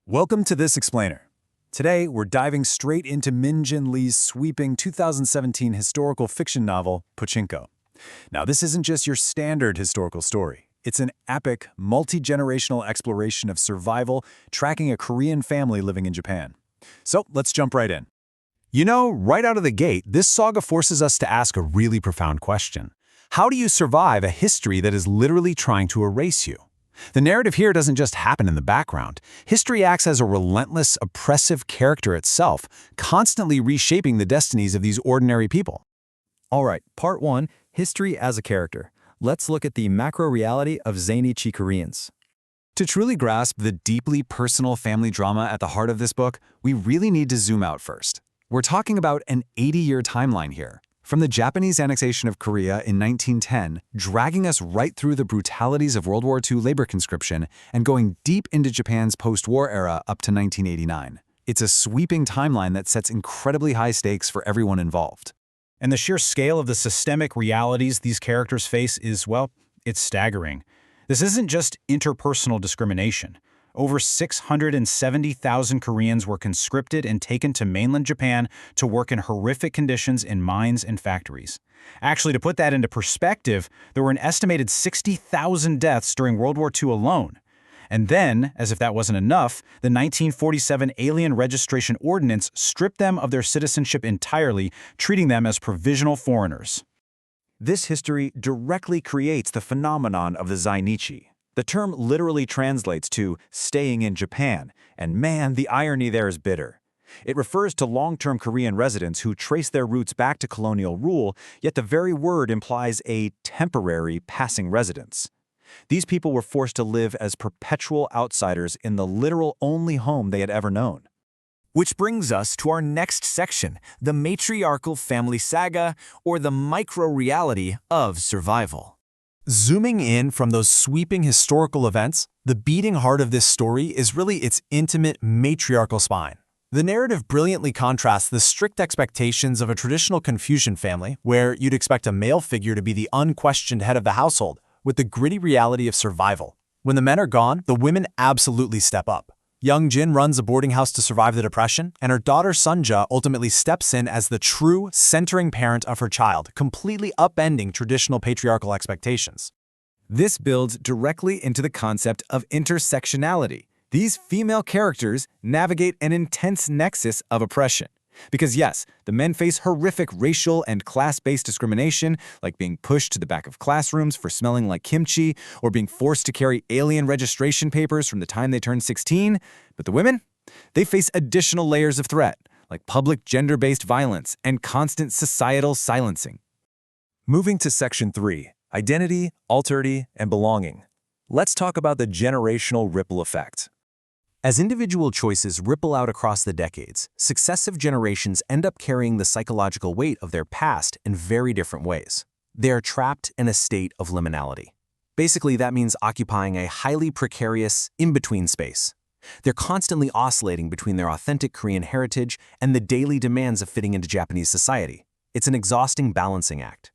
Welcome to This Explainer. Today, we're diving straight into Min Jin Lee's sweeping 2017 historical fiction novel, Pachinko. Now, this isn't just your standard historical story. It's an epic, multi-generational exploration of survival, tracking a Korean family living in Japan. So, let's jump right in. You know, right out of the gate, this saga forces us to ask a really profound question. How do you survive a history that is literally trying to erase you? The narrative here doesn't just happen in the background. History acts as a relentless, oppressive character itself, constantly reshaping the destinies of these ordinary people. All right, part 1, History as a Character. Let's look at the macro reality of Zainichi Koreans. To truly grasp the deeply personal family drama at the heart of this book, we really need to zoom out first. We're talking about an 80-year timeline here. From the Japanese annexation of Korea in 1910, dragging us right through the brutalities of World War II labor conscription and going deep into Japan's post-war era up to 1989. It's a sweeping timeline that sets incredibly high stakes for everyone involved. And the sheer scale of the systemic realities these characters face is, well, it's staggering. This isn't just interpersonal discrimination. Over 670,000 Koreans were conscripted and taken to mainland Japan to work in horrific conditions in mines and factories. Actually, to put that into perspective, there were an estimated 60,000 deaths during World War II alone. And then, as if that wasn't enough, the 1947 Alien Registration Ordinance stripped them of their citizenship entirely, treating them as provisional foreigners. This history directly creates the phenomenon of the Zainichi. The term literally translates to staying in Japan, and man, the irony there is bitter. It refers to long-term Korean residents who trace their roots back to colonial rule, yet the very word implies a temporary passing residence. These people were forced to live as perpetual outsiders in the literal only home they had ever known. Which brings us to our next section, the matriarchal family saga, or the micro-reality of survival. Zooming in from those sweeping historical events, the beating heart of this story is really its intimate matriarchal spine. The narrative brilliantly contrasts the strict expectations of a traditional Confucian family, where you'd expect a male figure to be the unquestioned head of the household, with the gritty reality of survival. When the men are gone, the women absolutely step up. Young Jin runs a boarding house to survive the Depression, and her daughter Sunja ultimately steps in as the true, centering parent of her child, completely upending traditional patriarchal expectations. This builds directly into the concept of intersectionality. These female characters navigate an intense nexus of oppression. Because yes, the men face horrific racial and class-based discrimination, like being pushed to the back of classrooms for smelling like kimchi, or being forced to carry alien registration papers from the time they turned 16. But the women? They face additional layers of threat, like public gender-based violence and constant societal silencing. Moving to Section 3, Identity, Alterity, and Belonging. Let's talk about the generational ripple effect. As individual choices ripple out across the decades, successive generations end up carrying the psychological weight of their past in very different ways. They are trapped in a state of liminality. Basically, that means occupying a highly precarious, in-between space. They're constantly oscillating between their authentic Korean heritage and the daily demands of fitting into Japanese society. It's an exhausting balancing act.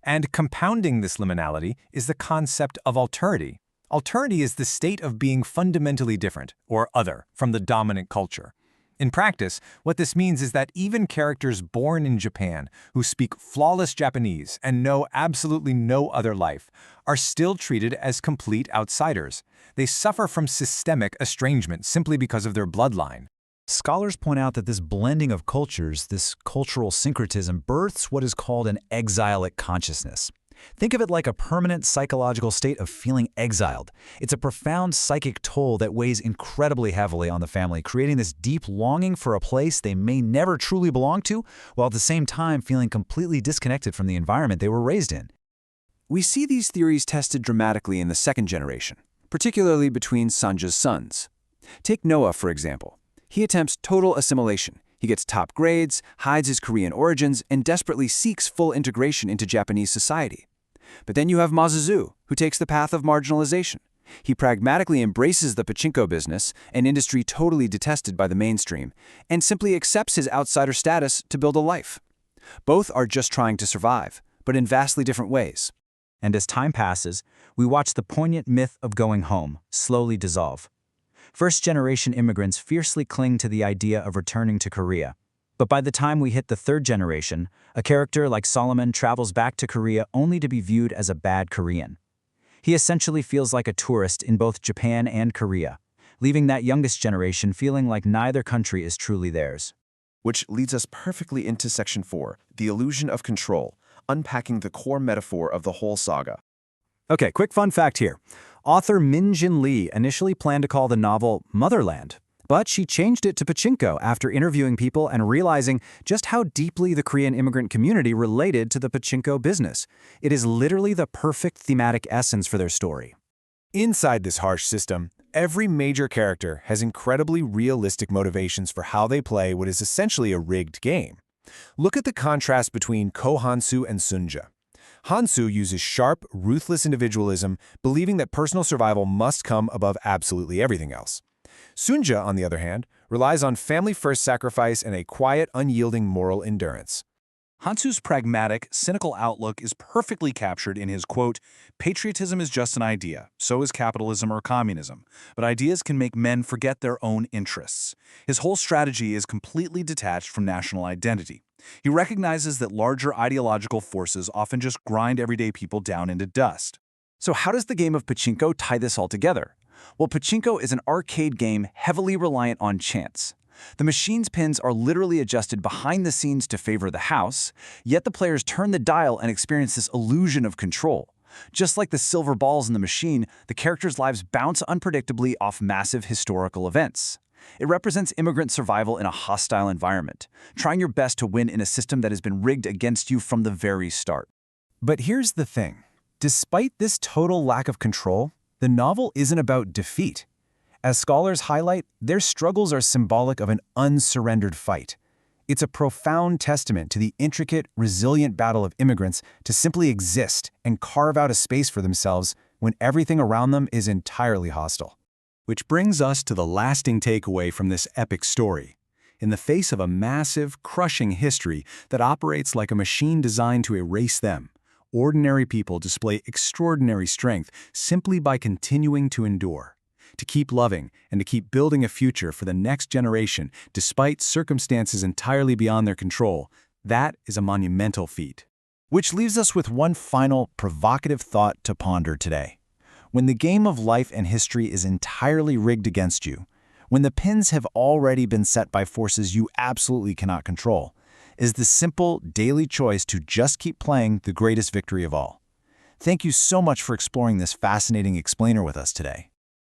And compounding this liminality is the concept of alterity. Alterity is the state of being fundamentally different, or other, from the dominant culture. In practice, what this means is that even characters born in Japan, who speak flawless Japanese and know absolutely no other life, are still treated as complete outsiders. They suffer from systemic estrangement simply because of their bloodline. Scholars point out that this blending of cultures, this cultural syncretism, births what is called an exilic consciousness. Think of it like a permanent psychological state of feeling exiled. It's a profound psychic toll that weighs incredibly heavily on the family, creating this deep longing for a place they may never truly belong to, while at the same time feeling completely disconnected from the environment they were raised in. We see these theories tested dramatically in the second generation, particularly between Sanja's sons. Take Noah, for example. He attempts total assimilation. He gets top grades, hides his Korean origins, and desperately seeks full integration into Japanese society. But then you have Mazuzu, who takes the path of marginalization. He pragmatically embraces the pachinko business, an industry totally detested by the mainstream, and simply accepts his outsider status to build a life. Both are just trying to survive, but in vastly different ways. And as time passes, we watch the poignant myth of going home slowly dissolve. First-generation immigrants fiercely cling to the idea of returning to Korea. But by the time we hit the third generation, a character like Solomon travels back to Korea only to be viewed as a bad Korean. He essentially feels like a tourist in both Japan and Korea, leaving that youngest generation feeling like neither country is truly theirs. Which leads us perfectly into Section 4, the illusion of control, unpacking the core metaphor of the whole saga. Okay, quick fun fact here. Author Min Jin Lee initially planned to call the novel Motherland, but she changed it to Pachinko after interviewing people and realizing just how deeply the Korean immigrant community related to the Pachinko business. It is literally the perfect thematic essence for their story. Inside this harsh system, every major character has incredibly realistic motivations for how they play what is essentially a rigged game. Look at the contrast between Ko Hansu and Sunja. Hansu uses sharp, ruthless individualism, believing that personal survival must come above absolutely everything else. Sunja, on the other hand, relies on family-first sacrifice and a quiet, unyielding moral endurance. Hansu's pragmatic, cynical outlook is perfectly captured in his quote, "Patriotism is just an idea, so is capitalism or communism, but ideas can make men forget their own interests." His whole strategy is completely detached from national identity. He recognizes that larger ideological forces often just grind everyday people down into dust. So how does the game of Pachinko tie this all together? Well, Pachinko is an arcade game heavily reliant on chance. The machine's pins are literally adjusted behind the scenes to favor the house, yet the players turn the dial and experience this illusion of control. Just like the silver balls in the machine, the characters' lives bounce unpredictably off massive historical events. It represents immigrant survival in a hostile environment, trying your best to win in a system that has been rigged against you from the very start. But here's the thing. Despite this total lack of control, the novel isn't about defeat. As scholars highlight, their struggles are symbolic of an unsurrendered fight. It's a profound testament to the intricate, resilient battle of immigrants to simply exist and carve out a space for themselves when everything around them is entirely hostile. Which brings us to the lasting takeaway from this epic story. In the face of a massive, crushing history that operates like a machine designed to erase them, ordinary people display extraordinary strength simply by continuing to endure, to keep loving, and to keep building a future for the next generation despite circumstances entirely beyond their control. That is a monumental feat. Which leaves us with one final, provocative thought to ponder today. When the game of life and history is entirely rigged against you, when the pins have already been set by forces you absolutely cannot control, is the simple, daily choice to just keep playing the greatest victory of all. Thank you so much for exploring this fascinating explainer with us today.